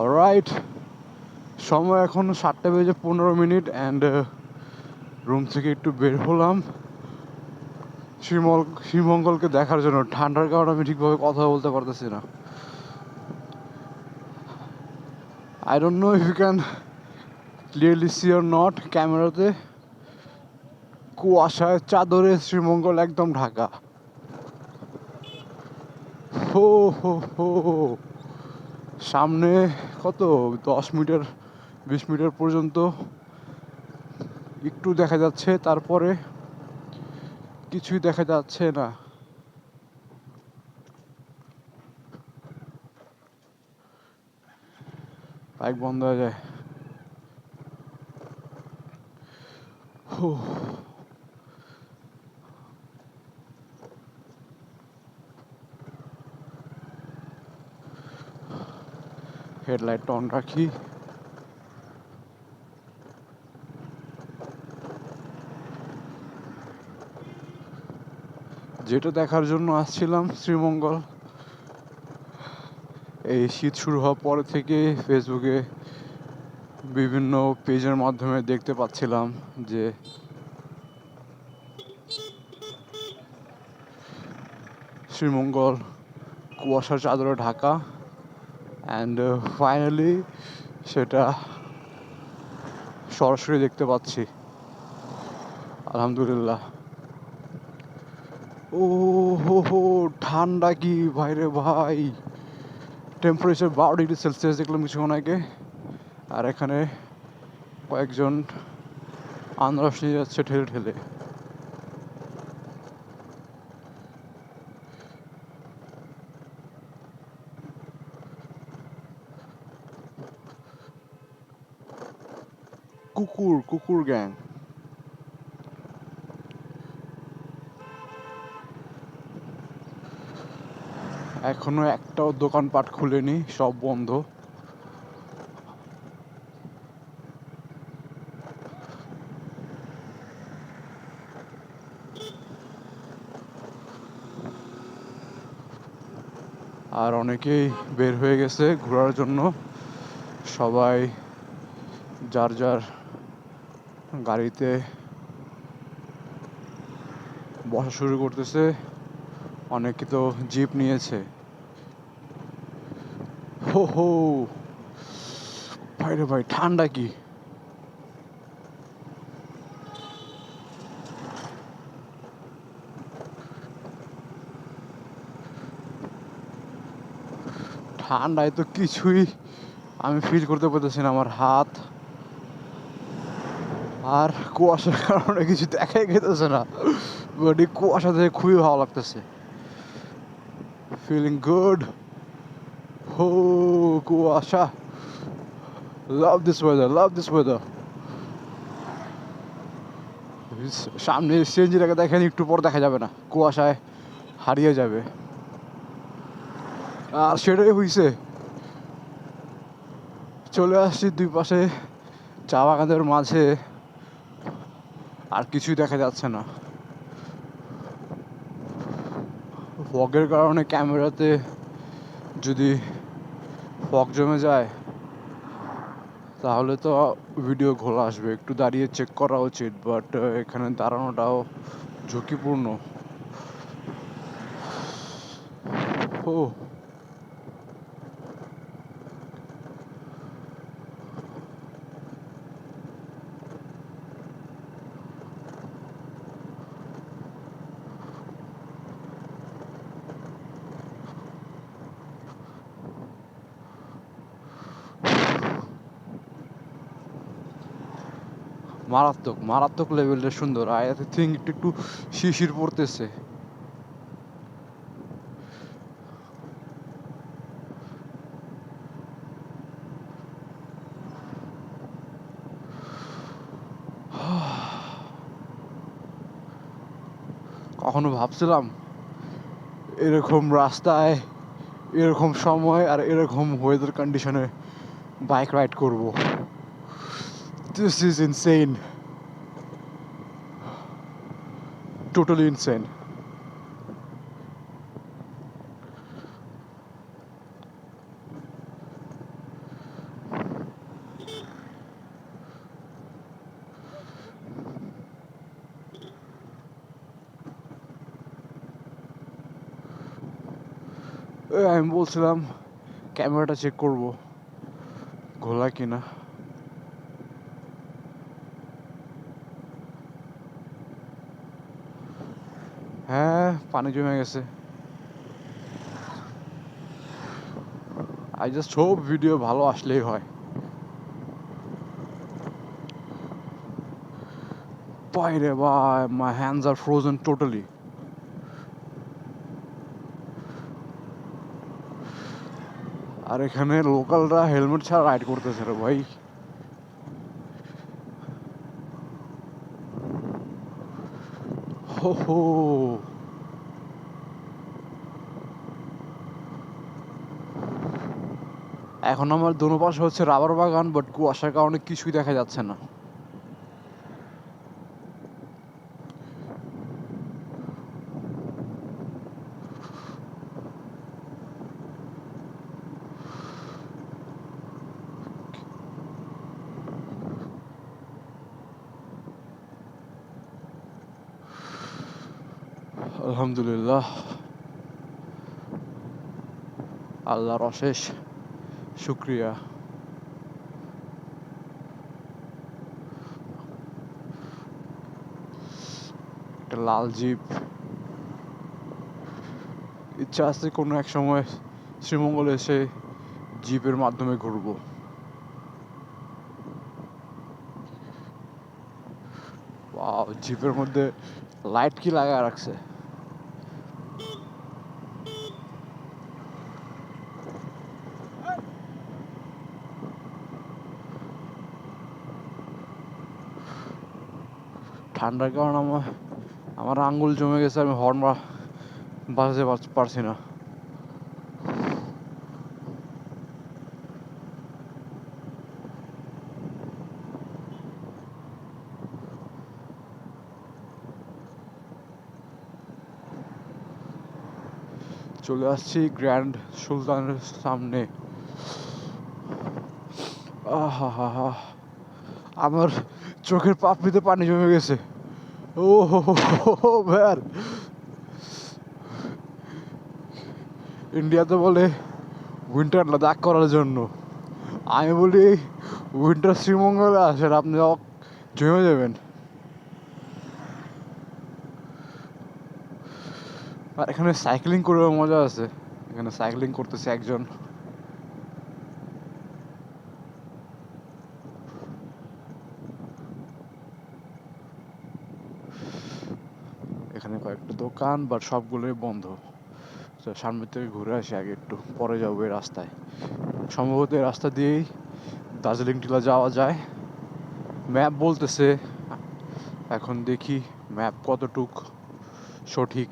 Alright, সময় এখন 7:15 and room থেকে একটু বের হলাম শ্রীমঙ্গলকে দেখার জন্য। ঠান্ডার কারণে আমি ঠিকভাবে কথা বলতে পারতেছি না। I don't know if you can clearly see or not. ক্যামেরাতে কুয়াশায় চাদরে শ্রীমঙ্গল একদম ঢাকা। হো হো হো, সামনে কত 10 মিটার 20 মিটার পর্যন্ত একটু দেখা যাচ্ছে, তারপরে কিছুই দেখা যাচ্ছে না। বাইক বন্ধ হয়ে যায়। হেডলাইটটা অন রাখি। যেটা দেখার জন্য আসছিলাম শ্রীমঙ্গল, এই শীত শুরু হওয়ার পরে থেকে ফেসবুকে বিভিন্ন পেজের মাধ্যমে দেখতে পাচ্ছিলাম যে শ্রীমঙ্গল কুয়াশার চাদরে ঢাকা, অ্যান্ড ফাইনালি সেটা সরাসরি দেখতে পাচ্ছি, আলহামদুলিল্লাহ। ও হো হো, ঠান্ডা কি ভাইরে ভাই! টেম্পারেচার 12 ডিগ্রি সেলসিয়াস দেখলাম কিছুক্ষণ আগে, আর এখানে কয়েকজন আনারস নিয়ে যাচ্ছে ঠেলে ঠেলে। কুকুর কুকুর গ্যাং। এখনো একটাও দোকানপাট খুলেনি, সব বন্ধ। আর অনেকেই বের হয়ে গেছে ঘোরার জন্য। সবাই যার যার গাড়িতে বসা শুরু করতেছে, অনেকে তো জিপ নিয়েছে। হো হো, ভাইরে ভাই, ঠান্ডা কি! ঠান্ডায় তো কিছুই আমি ফিল করতে পারতেছি না। আমার হাত আর কুয়াশার কারণে কিছু দেখাই গেতেছে না, বাট এই কুয়াশা থেকে খুবই ভালো লাগতেছে। Feeling good. হো, কুয়াশা, love this weather, love this weather. সামনে সিএনজিটাকে দেখেন, একটু পর দেখা যাবে না, কুয়াশায় হারিয়ে যাবে। আর সেটাই হইছে, চলে আসছি দুই পাশে চা বাগানের মাঝে, আর কিছুই দেখা যাচ্ছে না। ফগের কারণে ক্যামেরাতে যদি ফগ জমে যায় তাহলে তো ভিডিও ঘোলা আসবে। একটু দাঁড়িয়ে চেক করা উচিত, বাট এখানে দাঁড়ানোটাও ঝুঁকিপূর্ণ। ও, মারাত্মক মারাত্মক লেভেলের সুন্দর। আই থিঙ্ক একটু একটু শিশির পড়তেছে। কখনো ভাবছিলাম এরকম রাস্তায়, এরকম সময় আর এরকম ওয়েদার কন্ডিশনে বাইক রাইড করব? This is insane, totally insane. আমি বলছিলাম ক্যামেরাটা চেক করব ঘোলা কিনা। হ্যাঁ, পানি জমে গেছে। আই জাস্ট হোপ ভিডিও ভালো আসলেই হয়। বাইরে ভাই, my hands are frozen totally. আর এখানে লোকালরা হেলমেট ছাড়া রাইড করতেছে রে ভাই। হো হো, এখন আমার দোনো পাশে হচ্ছে রাবার বাগান, বাট কুয়াশার কারণে কিছুই দেখা যাচ্ছে না। আলহামদুলিল্লাহ, আল্লাহর অশেষ শুক্রিয়া। একটা লাল জিপ, ইচ্ছা আছে কোনো এক সময় শ্রীমঙ্গলে এসে জিপের মাধ্যমে ঘুরবো। ওয়াও, জিপের মধ্যে লাইট কি লাগায় রাখছে। ঠান্ডার কারণে আমার আঙ্গুল জমে গেছে, আমি হর্ন বাজাতে পারছি না। চলে আসছি গ্র্যান্ড সুলতানের সামনে। আহা হা হা, আমার চোখের পাপড়িতে পানি জমে গেছে। ও হো হো ভ্যার, ইন্ডিয়াতে বলে উইন্টার লাদাখ করার জন্য, আমি বলি উইন্টার শ্রীমঙ্গলে আসেন, আপনি জমে যাবেন। আর এখানে সাইক্লিং করে মজা আছে। এখানে সাইক্লিং করতেছে একজন। এখানে কয়েকটা দোকান, বাট সবগুলোই বন্ধ। তো সামনের থেকে ঘুরে আসি আগে, একটু পরে যাবো এই রাস্তায়। সম্ভবত এই রাস্তা দিয়েই দার্জিলিং টিলা যাওয়া যায় ম্যাপ বলতেছে। এখন দেখি ম্যাপ কতটুক সঠিক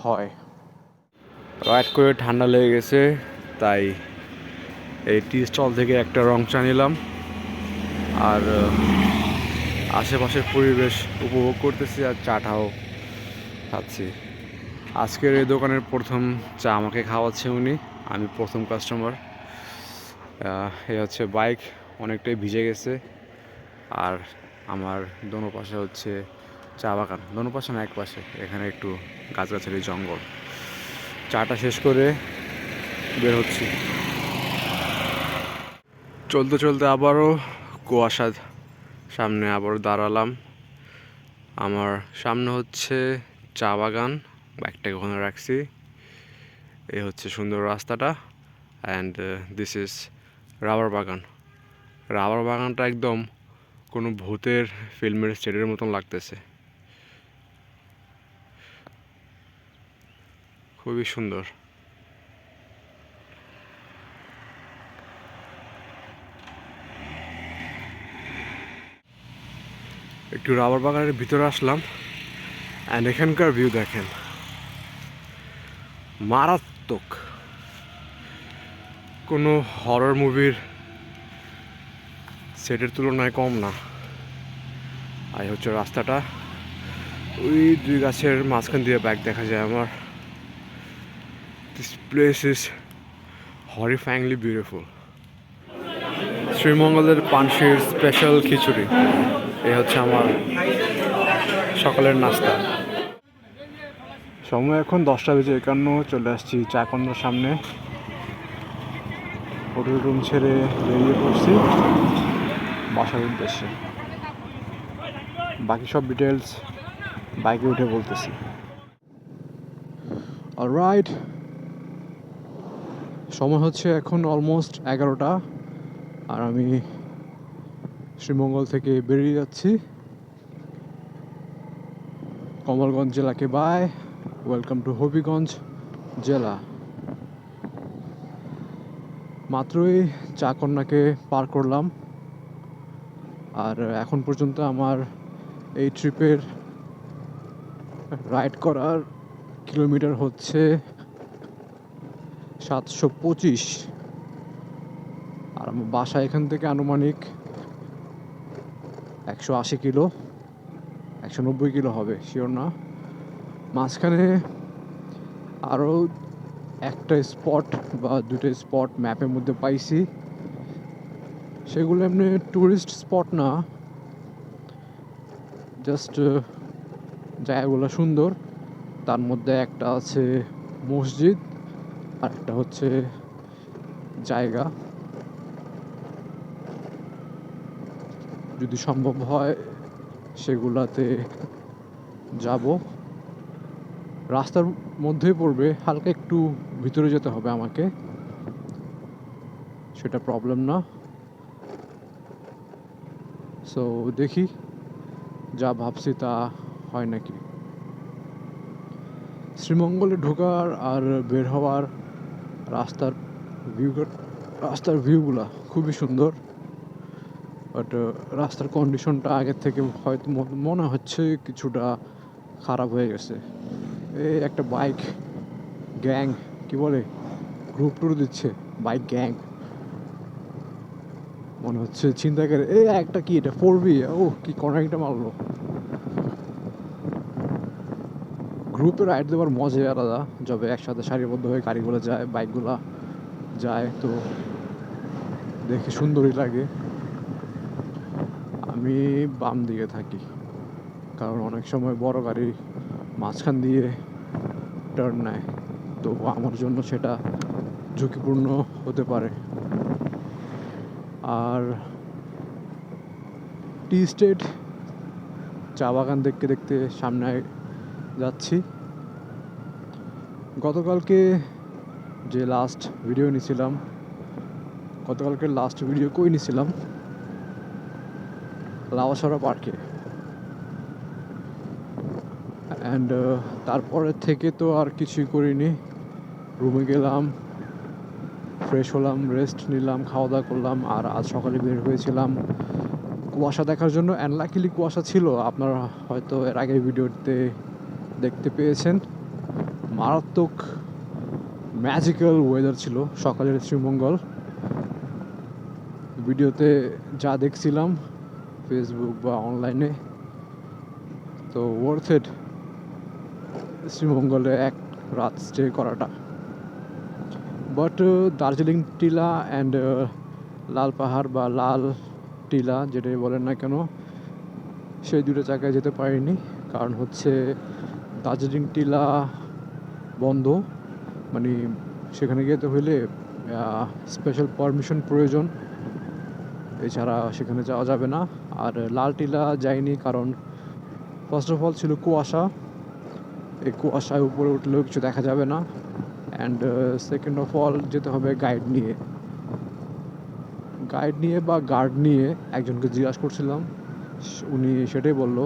হয়। রাইড করে ঠান্ডা লেগে গেছে, তাই এই টি স্টল থেকে একটা রং চা নিলাম আর আশেপাশের পরিবেশ উপভোগ করতেছি আর চাটাও খাচ্ছি। আজকের এই দোকানের প্রথম চা আমাকে খাওয়াচ্ছে উনি, আমি প্রথম কাস্টমার। এ হচ্ছে বাইক, অনেকটাই ভিজে গেছে। আর আমার দোনো পাশে হচ্ছে চা বাগান, দোনো পাশে না এক পাশে, এখানে একটু গাছগাছালি জঙ্গল। চাটা শেষ করে বের হচ্ছি। চলতে চলতে আবারও কুয়াশা, সামনে আবারও দাঁড়ালাম। আমার সামনে হচ্ছে চা বাগান, বাইকটাকে ওখানে রাখছি। এই হচ্ছে সুন্দর রাস্তাটা, অ্যান্ড দিস ইজ রাবার বাগান। রাবার বাগানটা একদম কোনো ভূতের ফিল্মের সেটের মতন লাগতেছে, খুবই সুন্দর। একটু রাবার বাগানের ভিতরে আসলাম, অ্যান্ড এখানকার ভিউ দেখেন, মারাত্মক। কোনো হরর মুভির সেটের তুলনায় কম না। আর হচ্ছে রাস্তাটা, ওই দুই গাছের মাঝখান দিয়ে ব্যাগ দেখা যায় আমার। This place is horrifyingly beautiful. শ্রীমঙ্গলের পানশির স্পেশাল খিচুড়ি, এই হচ্ছে আমার সকালের নাস্তা। সময় এখন 10:51, চলে আসছি চাকন্যার সামনে। হোটেল রুম ছেড়ে বেরিয়ে পড়ছি বাসার উদ্দেশ্যে। বাকি সব ডিটেলস বাইকে উঠে বলতেছি। অলরাইট, সময় হচ্ছে এখন অলমোস্ট 11টা, আর আমি শ্রীমঙ্গল থেকে বেরিয়ে যাচ্ছি কমলগঞ্জ জেলাকে। বাই, ওয়েলকাম টু হবিগঞ্জ জেলা। মাত্রই চাকন্যাকে পার করলাম, আর এখন পর্যন্ত আমার এই ট্রিপের রাইড করার কিলোমিটার হচ্ছে 725, আর আমার বাসা এখান থেকে আনুমানিক 180 কিলো, 190 কিলো হবে, শিওর না। মাঝখানে আরও একটা স্পট বা দুটো স্পট ম্যাপের মধ্যে পাইছি, সেগুলো এমনি ট্যুরিস্ট স্পট না, জাস্ট জায়গাগুলো সুন্দর। তার মধ্যে একটা আছে মসজিদ, আর একটা হচ্ছে জায়গা। যদি সম্ভব হয় সেগুলাতে যাব। রাস্তার মধ্যেই পড়বে, হালকা একটু ভিতরে যেতে হবে আমাকে, সেটা প্রবলেম না। সো দেখি যা ভাবছি তা হয় নাকি। শ্রীমঙ্গলে ঢোকার আর বের হওয়ার রাস্তার ভিউগুলা খুবই সুন্দর, বাট রাস্তার কন্ডিশনটা আগের থেকে হয়তো মনে হচ্ছে কিছুটা খারাপ হয়ে গেছে। এই একটা বাইক গ্যাং, কি বলে, গ্রুপ ট্যুর দিচ্ছে, বাইক গ্যাং মনে হচ্ছে ছিনতাইকারী। এই একটা কি এটা 4B, ও কি কর্নারিংটা মারলো। গ্রুপে রাইড দেওয়ার মজাই আলাদা, যবে একসাথে সারিবদ্ধ হয়ে গাড়িগুলো যায়, বাইকগুলো যায়, তো দেখে সুন্দরই লাগে। আমি বাম দিকে থাকি, কারণ অনেক সময় বড় গাড়ি মাঝখান দিয়ে টার্ন নেয়, তো আমার জন্য সেটা ঝুঁকিপূর্ণ হতে পারে। আর টি স্টেট চা বাগান দেখতে দেখতে সামনে যাচ্ছি। গতকালকে যে লাস্ট ভিডিও নিয়েছিলাম, গতকালকে লাস্ট ভিডিও কই নিয়েছিলাম, লাওয়াছড়া পার্কে। অ্যান্ড তারপরে থেকে তো আর কিছুই করিনি। রুমে গেলাম, ফ্রেশ হলাম, রেস্ট নিলাম, খাওয়া দাওয়া করলাম, আর আজ সকালে বের হয়েছিলাম কুয়াশা দেখার জন্য। অ্যান্ড লাকিলি কুয়াশা ছিল, আপনারা হয়তো এর আগের ভিডিওতে দেখতে পেয়েছেন। মারাত্মক ম্যাজিক্যাল ওয়েদার ছিল সকালের শ্রীমঙ্গল। ভিডিওতে যা দেখছিলাম ফেসবুক বা অনলাইনে, তো ওয়ার্থ ইট শ্রীমঙ্গলে এক রাত স্টে করাটা। বাট দার্জিলিং টিলা অ্যান্ড লাল পাহাড় বা লাল টিলা যেটাই বলেন না কেন, সেই দুটো জায়গায় যেতে পারিনি। কারণ হচ্ছে দার্জিলিং টিলা বন্ধ, মানে সেখানে যেতে হলে স্পেশাল পারমিশন প্রয়োজন, এছাড়া সেখানে যাওয়া যাবে না। আর লাল টিলা যাইনি কারণ ফার্স্ট অফ অল ছিল কুয়াশা, এই কুয়াশায় উপরে উঠলেও কিছু দেখা যাবে না। অ্যান্ড সেকেন্ড অফ অল যেতে হবে গাইড নিয়ে বা গার্ড নিয়ে। একজনকে জিজ্ঞাসা করছিলাম, উনি সেটাই বললো।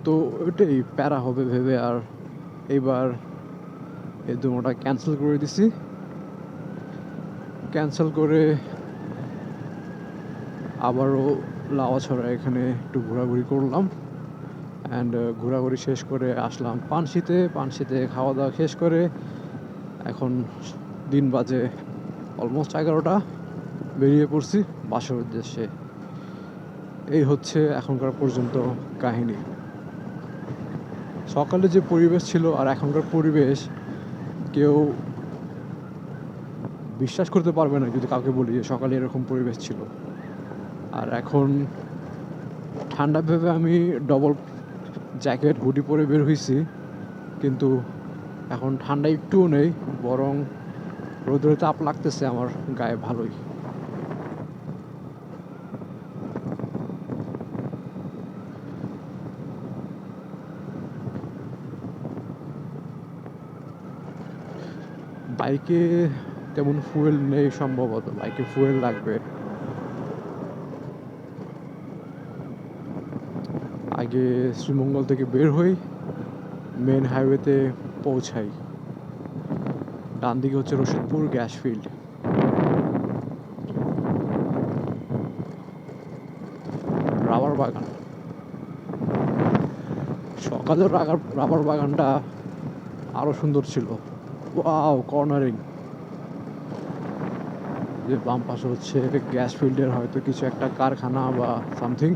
তো ওইটাই প্যারা হবে ভেবে আর এইবার এই দুটোটা ক্যান্সেল করে দিছি। ক্যান্সেল করে আবারও লাওয়াছড়া এখানে একটু ঘোরাঘুরি করলাম। অ্যান্ড ঘোরাঘুরি শেষ করে আসলাম পানশিতে খাওয়া দাওয়া শেষ করে এখন দিন বাজে অলমোস্ট 11টা, বেরিয়ে পড়ছি বাসার উদ্দেশ্যে। এই হচ্ছে এখনকার পর্যন্ত কাহিনী। সকালে যে পরিবেশ ছিল আর এখনকার পরিবেশ, কেউ বিশ্বাস করতে পারবে না যদি কাউকে বলি যে সকালে এরকম পরিবেশ ছিল। আর এখন ঠান্ডা ভেবে আমি ডবল জ্যাকেট হুডি পরে বের হয়েছি, কিন্তু এখন ঠান্ডা একটুও নেই, বরং রোদের তাপ লাগতেছে আমার গায়ে ভালোই। বাইকে তেমন ফুয়েল নেই সম্ভবত, বাইকে ফুয়েল লাগবে। আগে শ্রীমঙ্গল থেকে বের হই, মেন হাইওয়েতে পৌঁছাই। ডান দিকে হচ্ছে রশিদপুর গ্যাস ফিল্ড। রাবার বাগান, সকালের রাবার বাগানটা আরো সুন্দর ছিল। Wow, cornering. যে বাম পাশে হচ্ছে গ্যাস ফিল্ডের হয়তো কিছু একটা কারখানা বা সামথিং।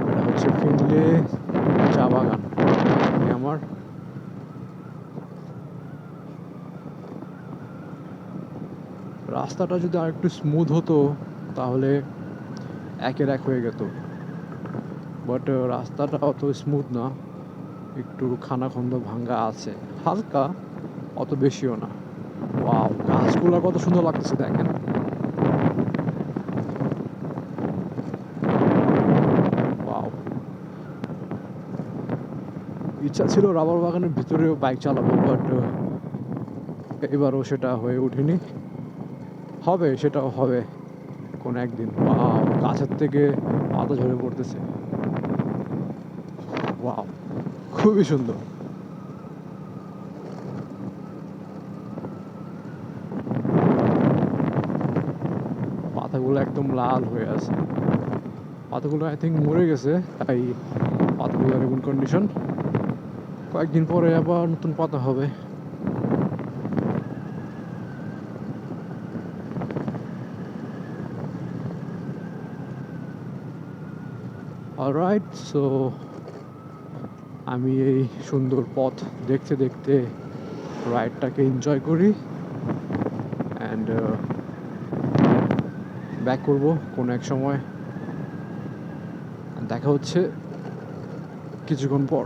এটা হচ্ছে ফিনলে চা বাগান। আমার রাস্তাটা যদি আর একটু স্মুথ হতো তাহলে একের এক হয়ে যেত, বাট রাস্তাটা অত স্মুথ না, একটু খানাখন্দ ভাঙ্গা আছে হালকা, অত বেশিও না। ওয়াও, গাছগুলো কত সুন্দর লাগতেছে দেখেন। ওয়াও, ইচ্ছা ছিল রাবার বাগানের ভিতরেও বাইক চালাবো, বাট এবারও সেটা হয়ে ওঠেনি। হবে, সেটাও হবে কোনো একদিন। ওয়াও, গাছের থেকে পাতা ঝরে পড়তেছে। ওয়াও, খুবই সুন্দর। পাতাগুলো একদম লাল হয়ে আছে। পাতাগুলো আই থিঙ্ক মরে গেছে, তাই পাতাগুলোর এমন কন্ডিশন। কয়েকদিন পরে আবার নতুন পাতা হবে। অলরাইট, সো আমি এই সুন্দর পথ দেখতে দেখতে রাইডটাকে এনজয় করি অ্যান্ড ব্যাক করবো কোনো এক সময়। দেখা হচ্ছে কিছুক্ষণ পর।